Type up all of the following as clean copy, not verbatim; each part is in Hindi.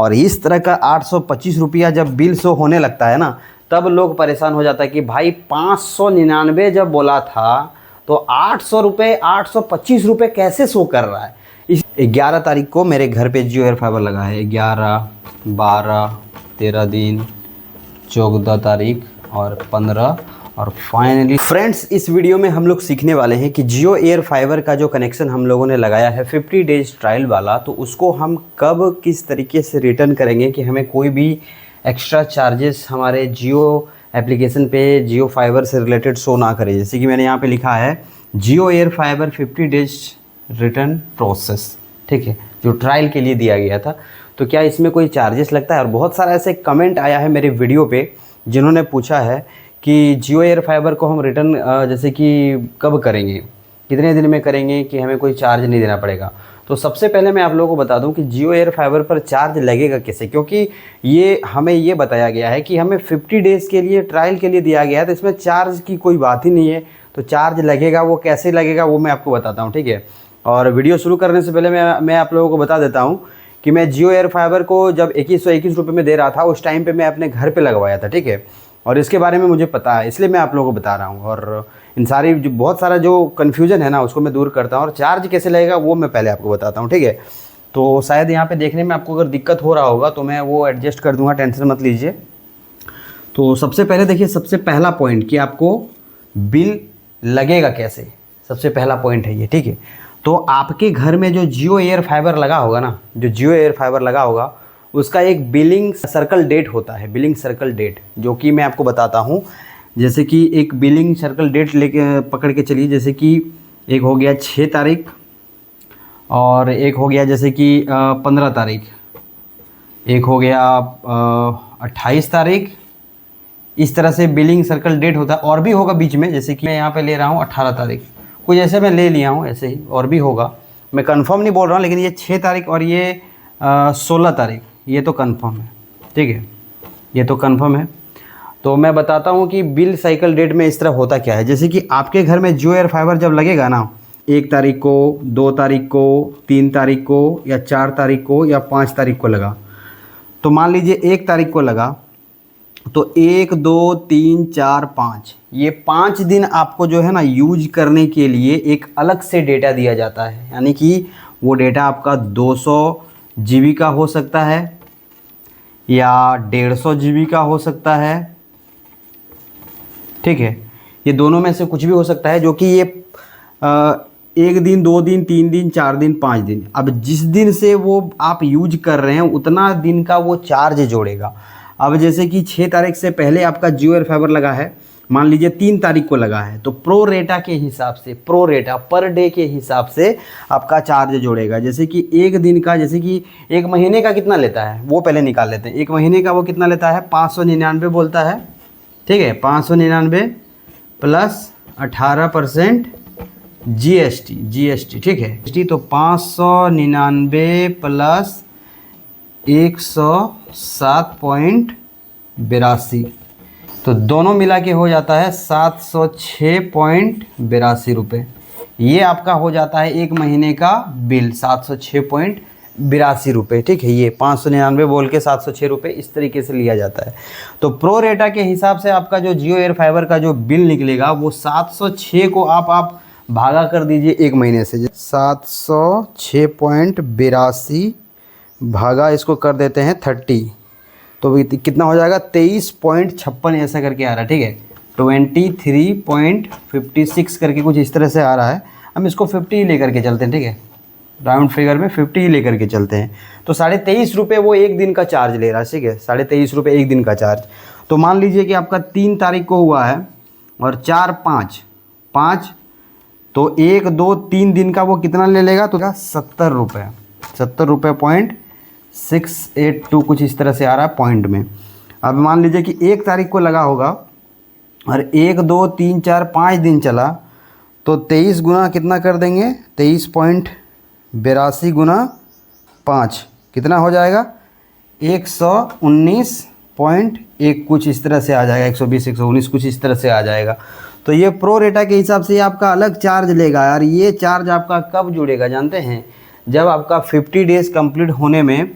और इस तरह का 825 रुपया जब बिल शो होने लगता है ना, तब लोग परेशान हो जाता है कि भाई 599 जब बोला था तो 800 रुपये 825 रुपये कैसे शो कर रहा है। इस 11 तारीख को मेरे घर पे जियो एयर फाइबर लगा है। 11, 12, 13 दिन, 14 तारीख और 15 और फाइनली फ्रेंड्स, इस वीडियो में हम लोग सीखने वाले हैं कि जियो एयर फाइबर का जो कनेक्शन हम लोगों ने लगाया है 50 डेज ट्रायल वाला, तो उसको हम कब किस तरीके से रिटर्न करेंगे कि हमें कोई भी एक्स्ट्रा चार्जेस हमारे जियो एप्लीकेशन पे जियो फाइबर से रिलेटेड शो ना करे। जैसे कि मैंने यहाँ पे लिखा है Jio air fiber 50 days return process, ठीक है, जो ट्रायल के लिए दिया गया था। तो क्या इसमें कोई चार्जेस लगता है? और बहुत सारा ऐसे कमेंट आया है मेरे वीडियो पे जिन्होंने पूछा है कि जियो एयर फाइबर को हम रिटर्न जैसे कि कब करेंगे, कितने दिन में करेंगे कि हमें कोई चार्ज नहीं देना पड़ेगा। तो सबसे पहले मैं आप लोगों को बता दूं कि जियो एयर फाइबर पर चार्ज लगेगा कैसे, क्योंकि ये हमें ये बताया गया है कि हमें 50 डेज़ के लिए ट्रायल के लिए दिया गया है, तो इसमें चार्ज की कोई बात ही नहीं है। तो चार्ज लगेगा, वो कैसे लगेगा वो मैं आपको बताता हूँ, ठीक है। और वीडियो शुरू करने से पहले मैं आप लोगों को बता देता हूँ कि मैं जियो एयर फाइबर को जब 2121 रुपये में दे रहा था, उस टाइम पर मैं अपने घर पर लगवाया था, ठीक है। और इसके बारे में मुझे पता है, इसलिए मैं आप लोगों को बता रहा हूँ। और इन सारी जो बहुत सारा जो कन्फ्यूजन है ना, उसको मैं दूर करता हूँ। और चार्ज कैसे लगेगा वो मैं पहले आपको बताता हूँ, ठीक है। तो शायद यहाँ पे देखने में आपको अगर दिक्कत हो रहा होगा तो मैं वो एडजस्ट कर दूँगा, टेंशन मत लीजिए। तो सबसे पहले देखिए, सबसे पहला पॉइंट कि आपको बिल लगेगा कैसे, सबसे पहला पॉइंट है ये, ठीक है। तो आपके घर में जो जियो एयर फाइबर लगा होगा ना, जो जियो एयर फाइबर लगा होगा, उसका एक बिलिंग सर्कल डेट होता है, बिलिंग सर्कल डेट, जो कि मैं आपको बताता हूँ। जैसे कि एक बिलिंग सर्कल डेट लेके पकड़ के चलिए। जैसे कि एक हो गया 6 तारीख और एक हो गया जैसे कि 15 तारीख, एक हो गया 28 तारीख। इस तरह से बिलिंग सर्कल डेट होता है। और भी होगा बीच में, जैसे कि मैं यहाँ पे ले रहा हूँ 18 तारीख, कुछ ऐसे मैं ले लिया हूँ, ऐसे ही और भी होगा, मैं कंफर्म नहीं बोल रहा हूँ। लेकिन ये 6 तारीख और ये 16 तारीख, ये तो कंफर्म है, ठीक है, ये तो कंफर्म है। तो मैं बताता हूँ कि बिल साइकिल डेट में इस तरह होता क्या है। जैसे कि आपके घर में जियो एयर फाइबर जब लगेगा ना, 1 तारीख को, 2 तारीख को, 3 तारीख को या 4 तारीख को या 5 तारीख को लगा, तो मान लीजिए 1 तारीख को लगा, तो 1, 2, 3, 4, 5, ये 5 दिन आपको जो है ना यूज करने के लिए एक अलग से डेटा दिया जाता है। यानी कि वो डेटा आपका 200 GB का हो सकता है या 150 GB का हो सकता है, ठीक है। ये दोनों में से कुछ भी हो सकता है, जो कि ये 1 दिन, 2 दिन, 3 दिन, 4 दिन, 5 दिन, अब जिस दिन से वो आप यूज कर रहे हैं उतना दिन का वो चार्ज जोड़ेगा। अब जैसे कि 6 तारीख से पहले आपका जियो एयर फाइबर लगा है, मान लीजिए 3 तारीख को लगा है, तो प्रो रेटा के हिसाब से, प्रो रेटा पर डे के हिसाब से आपका चार्ज जोड़ेगा। जैसे कि 1 दिन का, जैसे कि 1 महीने का कितना लेता है वो पहले निकाल लेते हैं। 1 महीने का वो कितना लेता है, 599 बोलता है, ठीक है। 599 प्लस 18% जीएसटी, ठीक है। तो 599 प्लस 107.82, तो दोनों मिला के हो जाता है 706.82 रुपये। ये आपका हो जाता है 1 महीने का बिल, 706.82 रुपये, ठीक है। ये 599 बोल के 706 रुपये इस तरीके से लिया जाता है। तो प्रो रेटा के हिसाब से आपका जो जियो एयर फाइबर का जो बिल निकलेगा वो 706 को आप भागा कर दीजिए 1 महीने से। 706.82 भागा इसको कर देते हैं 30, तो कितना हो जाएगा, 23.56 ऐसा करके आ रहा है, ठीक है। 23.56 करके कुछ इस तरह से आ रहा है। हम इसको 50 ही लेकर के चलते हैं, ठीक है, राउंड फिगर में 50 ही लेकर के चलते हैं। तो 23.5 रुपये वो 1 दिन का चार्ज ले रहा है, ठीक है, 23.5 रुपये 1 दिन का चार्ज। तो मान लीजिए कि आपका 3 तारीख को हुआ है और 4, 5, तो 1, 2, 3 दिन का वो कितना ले लेगा, तो 70 रुपये, 70 रुपये पॉइंट 682 कुछ इस तरह से आ रहा है पॉइंट में। अब मान लीजिए कि 1 तारीख को लगा होगा और 1, 2, 3, 4, 5 दिन चला, तो 23 गुना कितना कर देंगे, 23.82 गुना 5 कितना हो जाएगा, 119.1 कुछ इस तरह से आ जाएगा, 120, 119 कुछ इस तरह से आ जाएगा। तो ये प्रो रेटा के हिसाब से आपका अलग चार्ज लेगा यार। ये चार्ज आपका कब जुड़ेगा जानते हैं, जब आपका 50 डेज़ कंप्लीट होने में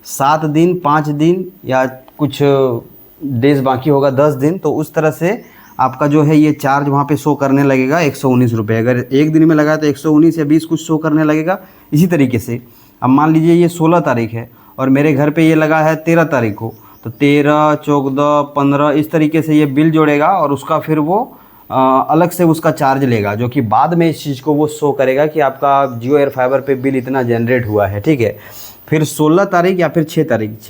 7 दिन 5 दिन या कुछ डेज बाकी होगा 10 दिन, तो उस तरह से आपका जो है ये चार्ज वहाँ पे शो करने लगेगा 119 रुपये। अगर एक दिन में लगा तो 119 या 20 कुछ शो करने लगेगा। इसी तरीके से अब मान लीजिए ये 16 तारीख है और मेरे घर पे ये लगा है 13 तारीख को, तो 13, 14, 15 इस तरीके से ये बिल जोड़ेगा और उसका फिर वो अलग से उसका चार्ज लेगा, जो कि बाद में इस चीज़ को वो शो करेगा कि आपका जियो एयर फाइबर पे बिल इतना जनरेट हुआ है। ठीक है, फिर 16 तारीख या फिर 6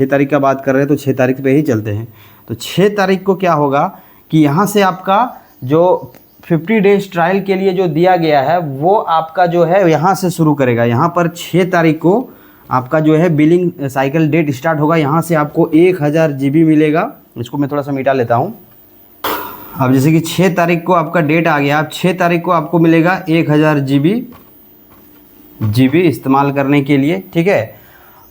तारीख का बात कर रहे हैं तो 6 तारीख पे ही चलते हैं। तो 6 तारीख को क्या होगा कि यहाँ से आपका जो 50 डेज ट्रायल के लिए जो दिया गया है वो आपका जो है यहाँ से शुरू करेगा। यहाँ पर 6 तारीख को आपका जो है बिलिंग साइकिल डेट स्टार्ट होगा। यहाँ से आपको 1000 GB मिलेगा। इसको मैं थोड़ा सा मिटा लेता हूँ। अब जैसे कि 6 तारीख को आपका डेट आ गया, अब 6 तारीख को आपको मिलेगा 1000 GB इस्तेमाल करने के लिए। ठीक है,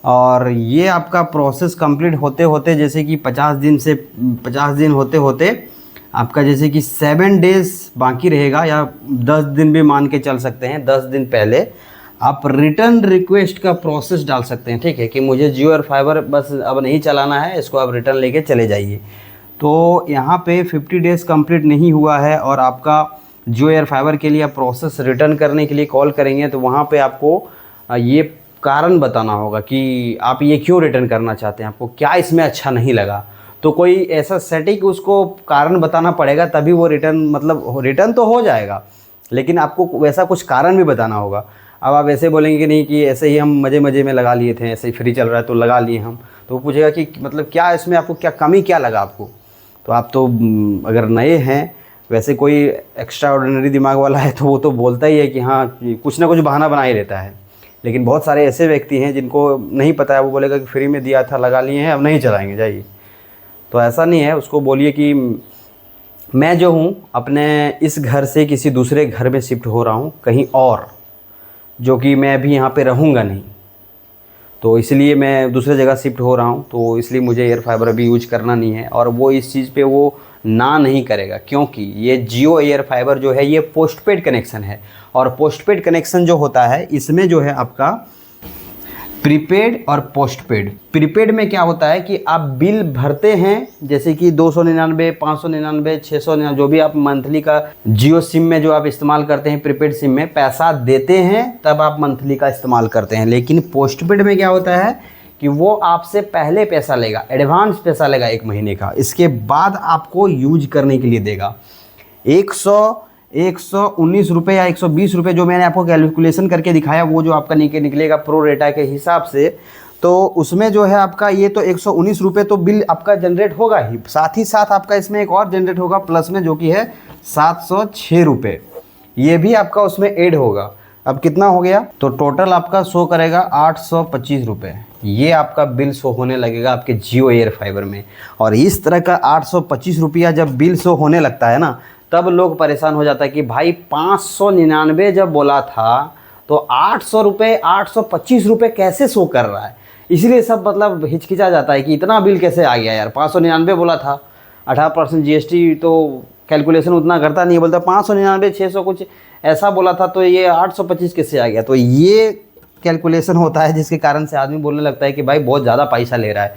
और ये आपका प्रोसेस कंप्लीट होते होते जैसे कि 50 दिन होते होते आपका जैसे कि 7 डेज़ बाकी रहेगा, या 10 दिन भी मान के चल सकते हैं। 10 दिन पहले आप रिटर्न रिक्वेस्ट का प्रोसेस डाल सकते हैं। ठीक है, कि मुझे जियो एयर फाइबर बस अब नहीं चलाना है, इसको आप रिटर्न लेके चले जाइए। तो यहाँ पे 50 डेज़ कंप्लीट नहीं हुआ है और आपका जियो एयर फाइबर के लिए आप प्रोसेस रिटर्न करने के लिए कॉल करेंगे तो वहाँ पे आपको ये कारण बताना होगा कि आप ये क्यों रिटर्न करना चाहते हैं, आपको क्या इसमें अच्छा नहीं लगा। तो कोई ऐसा सेटिंग उसको कारण बताना पड़ेगा, तभी वो रिटर्न, मतलब रिटर्न तो हो जाएगा लेकिन आपको वैसा कुछ कारण भी बताना होगा। अब आप ऐसे बोलेंगे कि नहीं कि ऐसे ही हम मज़े मज़े में लगा लिए थे, ऐसे ही फ्री चल रहा है तो लगा लिए हम, तो वो पूछेगा कि मतलब क्या इसमें आपको क्या कमी क्या लगा आपको। तो आप तो अगर नए हैं, वैसे कोई एक्स्ट्रा ऑर्डिनरी दिमाग वाला है तो वो तो बोलता ही है कि हाँ कुछ ना कुछ बहाना बना ही रहता है। लेकिन बहुत सारे ऐसे व्यक्ति हैं जिनको नहीं पता है, वो बोलेगा कि फ्री में दिया था, लगा लिए हैं, अब नहीं चलाएंगे, जाइए। तो ऐसा नहीं है, उसको बोलिए कि मैं जो हूँ अपने इस घर से किसी दूसरे घर में शिफ्ट हो रहा हूँ कहीं और, जो कि मैं अभी यहाँ पे रहूँगा नहीं, तो इसलिए मैं दूसरे जगह शिफ्ट हो रहा हूँ, तो इसलिए मुझे एयर फाइबर अभी यूज करना नहीं है। और वो इस चीज़ पे वो ना नहीं करेगा, क्योंकि ये जियो एयर फाइबर जो है ये पोस्टपेड कनेक्शन है। और पोस्टपेड कनेक्शन जो होता है इसमें जो है आपका प्रीपेड और पोस्टपेड। प्रीपेड में क्या होता है कि आप बिल भरते हैं, जैसे कि 299, 599, 699, जो भी आप मंथली का जियो सिम में जो आप इस्तेमाल करते हैं, प्रीपेड सिम में पैसा देते हैं तब आप मंथली का इस्तेमाल करते हैं। लेकिन पोस्टपेड में क्या होता है कि वो आपसे पहले पैसा लेगा, एडवांस पैसा लेगा 1 महीने का, इसके बाद आपको यूज करने के लिए देगा। 119 रुपये या 120 रुपये जो मैंने आपको कैलकुलेशन करके दिखाया, वो जो आपका निकलेगा प्रो रेटा के हिसाब से, तो उसमें जो है आपका ये तो 119 रुपये तो बिल आपका जनरेट होगा ही, साथ ही साथ आपका इसमें एक और जनरेट होगा प्लस में, जो कि है 706 रुपये, ये भी आपका उसमें ऐड होगा। अब कितना हो गया, तो टोटल आपका शो करेगा 825 रुपये। ये आपका बिल शो होने लगेगा आपके जियो एयर फाइबर में। और इस तरह का 825 रुपया जब बिल शो होने लगता है ना, तब लोग परेशान हो जाता है कि भाई 599 जब बोला था तो 800 रुपये, 825 रुपये कैसे शो कर रहा है। इसलिए सब मतलब हिचकिचा जाता है कि इतना बिल कैसे आ गया यार, 599 बोला था, 18% GST तो कैलकुलेशन उतना करता नहीं है, बोलता 599, 600 कुछ ऐसा बोला था, तो ये 825 कैसे आ गया। तो ये कैलकुलेशन होता है जिसके कारण से आदमी बोलने लगता है कि भाई बहुत ज़्यादा पैसा ले रहा है।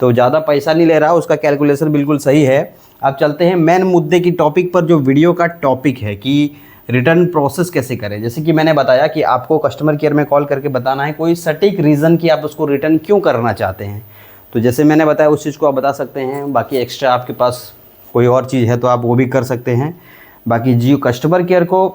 तो ज़्यादा पैसा नहीं ले रहा, उसका कैलकुलेशन बिल्कुल सही है। अब चलते हैं मेन मुद्दे की टॉपिक पर, जो वीडियो का टॉपिक है कि रिटर्न प्रोसेस कैसे करें। जैसे कि मैंने बताया कि आपको कस्टमर केयर में कॉल करके बताना है कोई सटीक रीज़न कि आप उसको रिटर्न क्यों करना चाहते हैं। तो जैसे मैंने बताया उस चीज़ को आप बता सकते हैं। बाकी एक्स्ट्रा आपके पास कोई और चीज़ है तो आप वो भी कर सकते हैं। बाकी जियो कस्टमर केयर को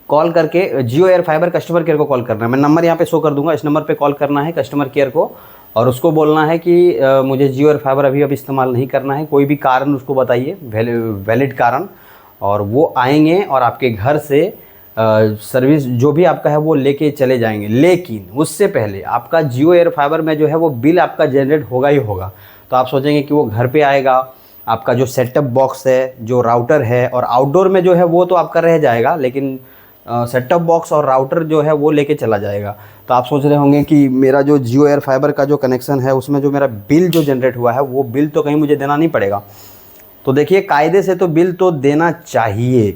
कॉल करके, जियो एयर फाइबर कस्टमर केयर को कॉल करना है। मैं नंबर यहाँ पे शो कर दूंगा, इस नंबर पे कॉल करना है कस्टमर केयर को, और उसको बोलना है कि मुझे जियो एयर फाइबर अभी अब इस्तेमाल नहीं करना है, कोई भी कारण उसको बताइए, वैलिड कारण, और वो आएंगे और आपके घर से सर्विस जो भी आपका है वो लेके चले जाएंगे। लेकिन उससे पहले आपका जियो एयर फाइबर में जो है वो बिल आपका जनरेट होगा ही होगा। तो आप सोचेंगे कि वो घर पे आएगा, आपका जो सेटअप बॉक्स है, जो राउटर है, और आउटडोर में जो है वो तो आपका रह जाएगा, लेकिन सेटअप बॉक्स और राउटर जो है वो लेके चला जाएगा। तो आप सोच रहे होंगे कि मेरा जो जियो एयर फाइबर का जो कनेक्शन है उसमें जो मेरा बिल जो जनरेट हुआ है वो बिल तो कहीं मुझे देना नहीं पड़ेगा। तो देखिए कायदे से तो बिल तो देना चाहिए,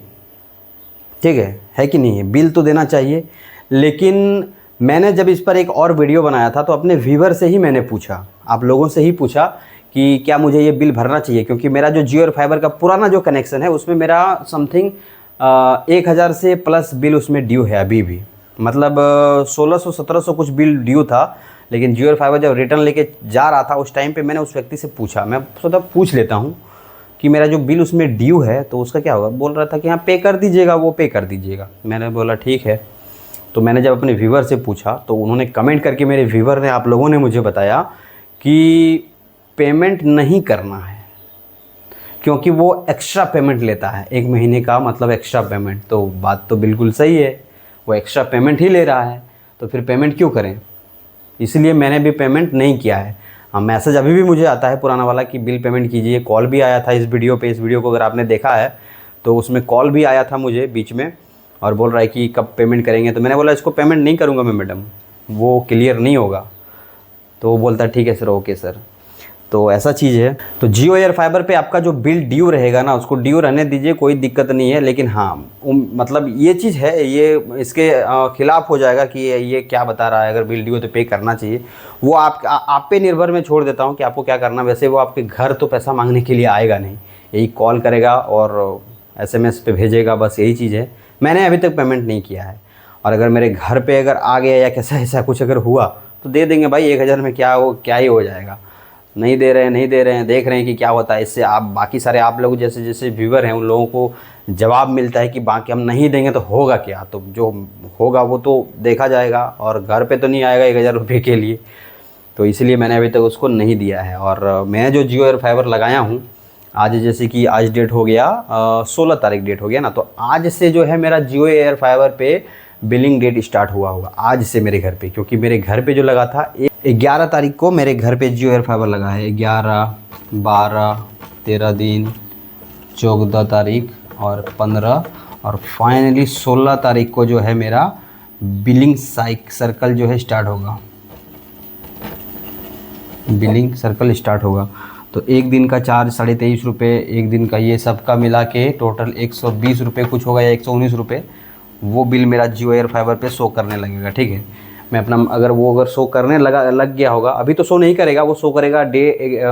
ठीक है कि नहीं है, बिल तो देना चाहिए। लेकिन मैंने जब इस पर एक और वीडियो बनाया था तो अपने व्यूवर से ही मैंने पूछा, आप लोगों से ही पूछा कि क्या मुझे ये बिल भरना चाहिए, क्योंकि मेरा जो जियो और फाइबर का पुराना जो कनेक्शन है उसमें मेरा समथिंग 1000 से प्लस बिल उसमें ड्यू है अभी भी, मतलब 1600-1700 कुछ बिल ड्यू था। लेकिन जियो और फाइबर जब रिटर्न लेके जा रहा था उस टाइम पे मैंने उस व्यक्ति से पूछा, मैं सोचा पूछ लेता हूँ कि मेरा जो बिल उसमें ड्यू है तो उसका क्या होगा। बोल रहा था कि हाँ पे कर दीजिएगा, वो पे कर दीजिएगा। मैंने बोला ठीक है। तो मैंने जब अपने व्यूवर से पूछा तो उन्होंने कमेंट करके, मेरे व्यूवर ने, आप लोगों ने मुझे बताया कि पेमेंट नहीं करना है, क्योंकि वो एक्स्ट्रा पेमेंट लेता है 1 महीने का, मतलब एक्स्ट्रा पेमेंट। तो बात तो बिल्कुल सही है, वो एक्स्ट्रा पेमेंट ही ले रहा है तो फिर पेमेंट क्यों करें। इसलिए मैंने भी पेमेंट नहीं किया है। हाँ, मैसेज अभी भी मुझे आता है पुराना वाला कि बिल पेमेंट कीजिए। कॉल भी आया था इस वीडियो पे, इस वीडियो को अगर आपने देखा है तो उसमें कॉल भी आया था मुझे बीच में, और बोल रहा है कि कब पेमेंट करेंगे। तो मैंने बोला इसको पेमेंट नहीं करूँगा मैं मैडम, वो क्लियर नहीं होगा। तो वो बोलता ठीक है सर, ओके सर। तो ऐसा चीज़ है। तो जियो एयर फाइबर पे आपका जो बिल ड्यू रहेगा ना, उसको ड्यू रहने दीजिए, कोई दिक्कत नहीं है। लेकिन हाँ, मतलब ये चीज़ है, ये इसके खिलाफ हो जाएगा कि ये क्या बता रहा है, अगर बिल ड्यू तो पे करना चाहिए। वो आप पे निर्भर मैं छोड़ देता हूँ कि आपको क्या करना। वैसे वो आपके घर तो पैसा मांगने के लिए आएगा नहीं, यही कॉल करेगा और SMS पे भेजेगा, बस यही चीज़ है। मैंने अभी तक पेमेंट नहीं किया है, और अगर मेरे घर पे अगर आ गया या कैसा ऐसा कुछ अगर हुआ तो दे देंगे भाई, 1000 में क्या ही हो जाएगा। नहीं दे रहे हैं, देख रहे हैं कि क्या होता है। इससे आप बाकी सारे आप लोग जैसे जैसे व्यूवर हैं उन लोगों को जवाब मिलता है कि बाकी हम नहीं देंगे तो होगा क्या। तो जो होगा वो तो देखा जाएगा, और घर पे तो नहीं आएगा 1000 रुपये के लिए। तो इसलिए मैंने अभी तक उसको नहीं दिया है। और मैं जो जियो एयर फाइबर लगाया हूँ, आज जैसे कि आज डेट हो गया 16 तारीख डेट हो गया ना, तो आज से जो है मेरा जियो एयर फाइबर पे बिलिंग डेट स्टार्ट हुआ होगा आज से मेरे घर पे। क्योंकि मेरे घर पे जो लगा था 11 तारीख को मेरे घर पे जियो एयर फाइबर लगा है। 11, 12, 13 दिन, 14 तारीख और 15, और फाइनली 16 तारीख को जो है मेरा बिलिंग सर्कल जो है स्टार्ट होगा, बिलिंग सर्कल स्टार्ट होगा। तो एक दिन का चार्ज 23.5 रुपये, एक दिन का ये सबका मिला के टोटल 120 रुपये कुछ होगा या 119 रुपये, वो बिल मेरा जियो एयर फाइबर पे शो करने लगेगा। ठीक है, मैं अपना अगर शो करने लग गया होगा, अभी तो शो नहीं करेगा, वो शो करेगा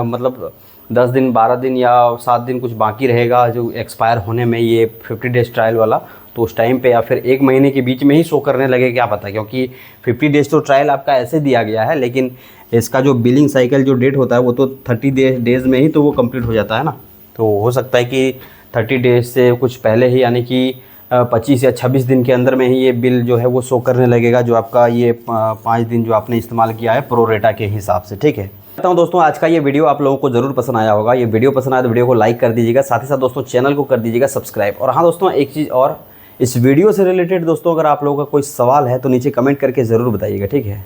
मतलब 10 दिन 12 दिन या 7 दिन कुछ बाकी रहेगा जो एक्सपायर होने में, ये 50 डेज ट्रायल वाला। तो उस टाइम पे या फिर 1 महीने के बीच में ही शो करने लगे, क्या पता। क्योंकि 50 डेज तो ट्रायल आपका ऐसे दिया गया है, लेकिन इसका जो बिलिंग साइकिल जो डेट होता है वो तो 30 डेज़ में ही तो वो कंप्लीट हो जाता है ना। तो हो सकता है कि 30 डेज से कुछ पहले ही, यानी कि 25 या 26 दिन के अंदर में ही ये बिल जो है वो शो करने लगेगा, जो आपका ये 5 दिन जो आपने इस्तेमाल किया है प्रोरेटा के हिसाब से। ठीक है, कहता हूँ दोस्तों आज का ये वीडियो आप लोगों को ज़रूर पसंद आया होगा। ये वीडियो पसंद आया तो वीडियो को लाइक कर दीजिएगा, साथ ही साथ दोस्तों चैनल को कर दीजिएगा सब्सक्राइब। और हाँ दोस्तों, एक चीज़ और, इस वीडियो से रिलेटेड दोस्तों अगर आप लोगों का कोई सवाल है तो नीचे कमेंट करके ज़रूर बताइएगा। ठीक है,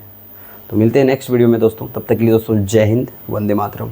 तो मिलते हैं नेक्स्ट वीडियो में दोस्तों, तब तक के लिए दोस्तों जय हिंद, वंदे मातरम।